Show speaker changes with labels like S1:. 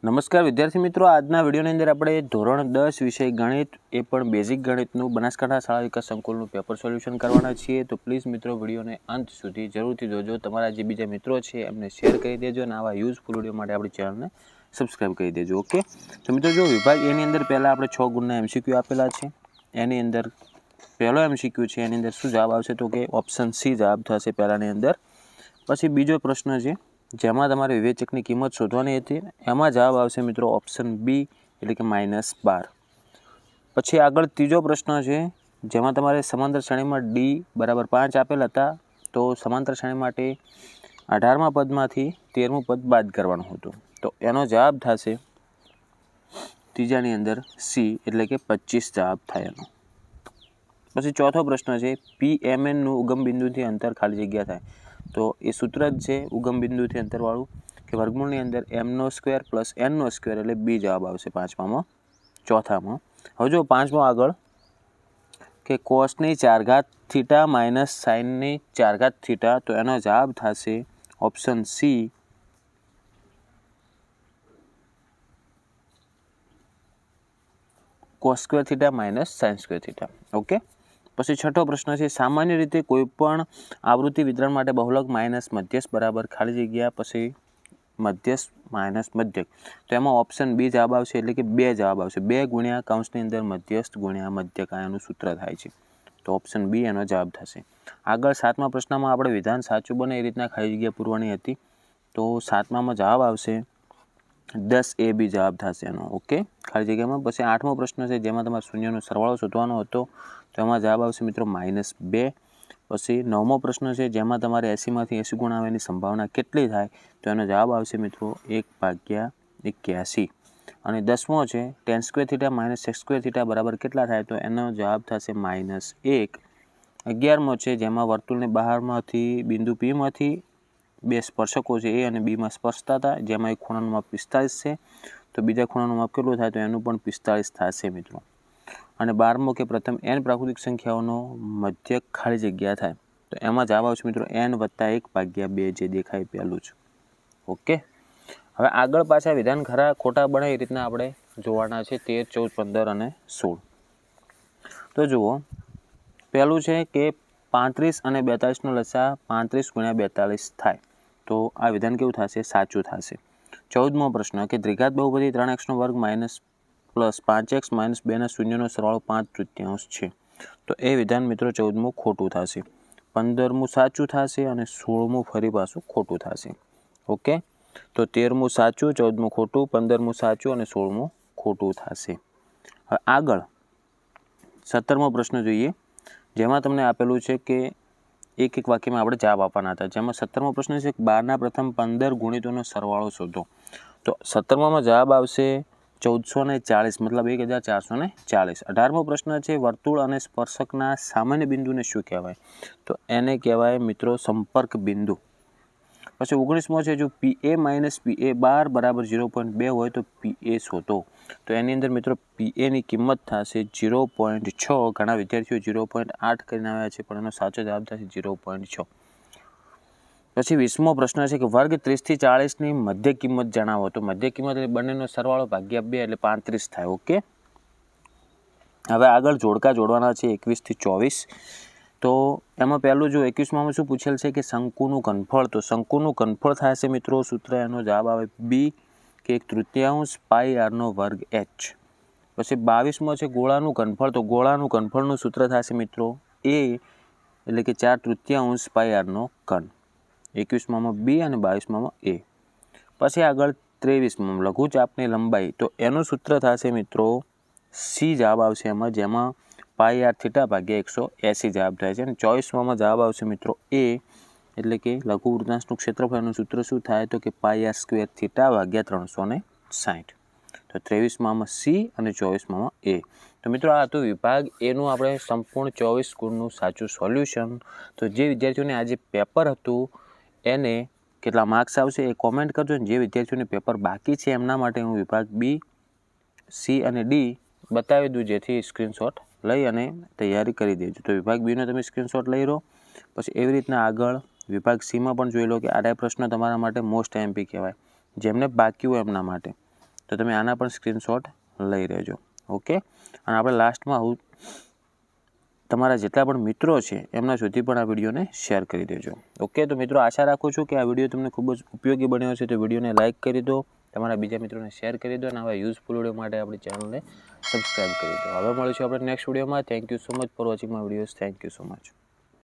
S1: નમસ્કાર વિદ્યાર્થી મિત્રો, આજના વિડીયોની અંદર આપણે ધોરણ 10 વિષય ગણિત એ પણ બેઝિક ગણિતનું બનાસકાંઠા શાળા વિકાસ સંકુલનું પેપર સોલ્યુશન કરવાના છીએ. તો પ્લીઝ મિત્રો વિડીયોને અંત સુધી જરૂરથી જોજો. તમારા જે બીજા મિત્રો છે એમને શેર કરી દેજો અને આવા યુઝફુલ વિડીયો માટે આપણી ચેનલને સબસ્ક્રાઈબ કરી દેજો. ઓકે, તો મિત્રો જો વિભાગ એની અંદર પહેલાં આપણે 6 ગુણના MCQ આપેલા છે. એની અંદર પહેલો MCQ છે, એની અંદર શું જવાબ આવશે તો કે ઓપ્શન સી જવાબ થશે પહેલાંની અંદર. પછી બીજો પ્રશ્ન છે જેમાં તમારે વિવેચકની કિંમત શોધવાની હતી, એમાં જવાબ આવશે મિત્રો ઓપ્શન બી એટલે કે -12. પછી આગળ ત્રીજો પ્રશ્ન છે જેમાં તમારે સમાંતર શ્રેણીમાં D = 5 આપેલ હતા, તો સમાંતર શ્રેણી માટે 18મા પદમાંથી 13મું પદ બાદ કરવાનું હતું, તો એનો જવાબ થશે ત્રીજાની અંદર સી એટલે કે 25 જવાબ થાય એનો. પછી ચોથો પ્રશ્ન છે PMNનું ઉગમ બિંદુથી અંતર ખાલી જગ્યા થાય, તો એ સૂત્ર જ છે ઉગમ બિંદુથી અંતરવાળું કે વર્ગમૂળની અંદર m² + n² એટલે બી જવાબ આવશે ચોથામાં. હવે જો પાંચમો આગળ કે cos4 θ - sin4 θ, તો એનો જવાબ થશે option C cos² θ - sin² θ. Okay. પછી છઠ્ઠો પ્રશ્ન છે સામાન્ય રીતે કોઈપણ આવૃત્તિ વિતરણ માટે બહુલક માઇનસ મધ્યસ્થ બરાબર ખાલી જગ્યા પછી મધ્યસ્થ માઇનસ મધ્યક, તો એમાં ઓપ્શન બી જવાબ આવશે એટલે કે 2 જવાબ આવશે. 2 ગુણ્યા કૌંસની અંદર મધ્યસ્થ ગુણ્યા મધ્યક આનું સૂત્ર થાય છે, તો ઓપ્શન બી એનો જવાબ થશે. આગળ 7મા પ્રશ્નમાં આપણે વિધાન સાચું બને એ રીતના ખાલી જગ્યા પૂરવાની હતી, તો 7મામાં જવાબ આવશે 10AB જવાબ થશે એનો. ઓકે, ખાલી જગ્યામાં. પછી 8મો પ્રશ્ન છે જેમાં તમારે શૂન્યનો સરવાળો શોધવાનો હતો, તો એમાં જવાબ આવશે મિત્રો -2. પછી 9મો પ્રશ્ન છે જેમાં તમારે 80માંથી 80 ગુણ આવવાની સંભાવના કેટલી થાય, તો એનો જવાબ આવશે મિત્રો 1/81. અને 10મો છે tan² θ - sec² θ બરાબર કેટલા થાય, તો એનો જવાબ થશે -1. 11મો છે જેમાં વર્તુળની બહારમાંથી બિંદુ Pમાંથી બે સ્પર્શકો છે A અને Bમાં સ્પર્શતા હતા, જેમાં એક ખૂણાનું માપ 45 છે, તો બીજા ખૂણાનું માપ કેટલું થાય, તો એનું પણ 45 થશે મિત્રો. અને 12મો કે પ્રથમ n પ્રાકૃતિક સંખ્યાઓનો મધ્યક ખાલી જગ્યા થાય, તો એમાં જવાબ આવશે મિત્રો n + 1/2 જે દેખાય પહેલું જ. ઓકે, હવે આગળ પાછા વિધાન ખરા ખોટા બને એ રીતના આપણે જોવાના છે 13, 14, 15 અને 16. તો જુઓ, પહેલું છે કે 35 અને 42નો લસા 35 × 42 થાય, તો આ વિધાન કેવું થશે, સાચું થશે. 14મો પ્રશ્ન કે દ્વિઘાત બહુપદી 3x² + 5x - 2 ના શૂન્યનો સરવાળો 5/3 છે, તો એ વિધાન મિત્રો 14મું ખોટું થશે. 15મું સાચું થશે અને 16મું ફરી પાછું ખોટું થશે. ઓકે, તો 13મું સાચું, 14મું ખોટું, 15મું સાચું અને 16મું ખોટું થશે. હવે આગળ 17મો પ્રશ્ન જોઈએ જેમાં તમને આપેલું છે કે એક વાક્યમાં આપણે જવાબ આપવાના હતા, જેમાં 17મો પ્રશ્ન છે 12ના પ્રથમ 15 ગુણિતોનો સરવાળો શોધો, તો 17મામાં જવાબ આવશે 1440 મતલબ 1440. 18મો પ્રશ્ન છે વર્તુળ અને સ્પર્શકના સામાન્ય બિંદુને શું કહેવાય, તો એને કહેવાય મિત્રો સંપર્ક બિંદુ. પછી 19મો છે જો PA - PA = 0.2 હોય તો PA શોધો, તો એની અંદર મિત્રો PAની કિંમત થશે 0.6. ઘણા વિદ્યાર્થીઓ 0.8 કરીને આવ્યા છે, પણ એનો સાચો જવાબ થશે 0.6. પછી 20મો પ્રશ્ન છે કે વર્ગ 30 થી 40ની મધ્ય કિંમત જણાવો, તો મધ્ય કિંમત એટલે બંનેનો સરવાળો ભાગ્યા 2 એટલે 35 થાય. ઓકે, હવે આગળ જોડકા જોડવાના છે 21 થી 24. તો એમાં પહેલું જો 21માં શું પૂછેલ છે કે શંકુનું ઘનફળ, તો શંકુનું ઘનફળ થશે મિત્રો સૂત્ર એનો જવાબ આવે બી કે 1/3 πr² h. પછી 22મો છે ગોળાનું ઘનફળ, તો ગોળાનું ઘનફળનું સૂત્ર થશે મિત્રો a એટલે કે 4/3 πr². 21માં બી અને 22માં a. પછી આગળ 23માં લઘુચાપની લંબાઈ, તો એનું સૂત્ર થશે મિત્રો સી જવાબ આવશે એમાં, જેમાં πr/180 જવાબ થાય છે. અને 24માં જવાબ આવશે મિત્રો એ એટલે કે લઘુ વૃત્તાંશનું ક્ષેત્રફળનું સૂત્ર શું થાય, તો કે πr² θ / 360. તો 23માં સી અને 24માં એ. તો મિત્રો આ હતું વિભાગ એનું આપણે સંપૂર્ણ 24 ગુણનું સાચું સોલ્યુશન. તો જે વિદ્યાર્થીઓને આજે પેપર હતું એને કેટલા માર્ક્સ આવશે એ કોમેન્ટ કરજો, અને જે વિદ્યાર્થીઓને પેપર બાકી છે એમના માટે હું વિભાગ બી, સી અને ડી બતાવી દઉં, જેથી સ્ક્રીનશોટ લઈ અને તૈયારી કરી દેજો. તો વિભાગ બીનો તમે સ્ક્રીનશોટ લઈ લો. પછી એવી રીતના આગળ વિભાગ સીમાં પણ જોઈ લો કે આ પ્રશ્ન તમારા માટે મોસ્ટ MP કહેવાય, જેમને બાકી હોય એમના માટે. તો તમે આના પણ સ્ક્રીનશોટ લઈ લેજો. ઓકે, અને આપણે લાસ્ટમાં તમારા જેટલા પણ મિત્રો છે એમના સુધી પણ આ વિડીયોને શેર કરી દેજો. ઓકે, તો મિત્રો આશા રાખું છું કે આ વિડીયો તમને ખૂબ જ ઉપયોગી બન્યો છે. તો વિડીયોને લાઇક કરી દો, તમારા બીજા મિત્રોને શેર કરી દો, અને આવા યુઝફુલ વિડીયો માટે આપણી ચેનલને સબસ્ક્રાઈબ કરી દો. હવે મળીશું આપણે નેક્સ્ટ વિડીયોમાં. Thank you so much for watching my videos. Thank you so much.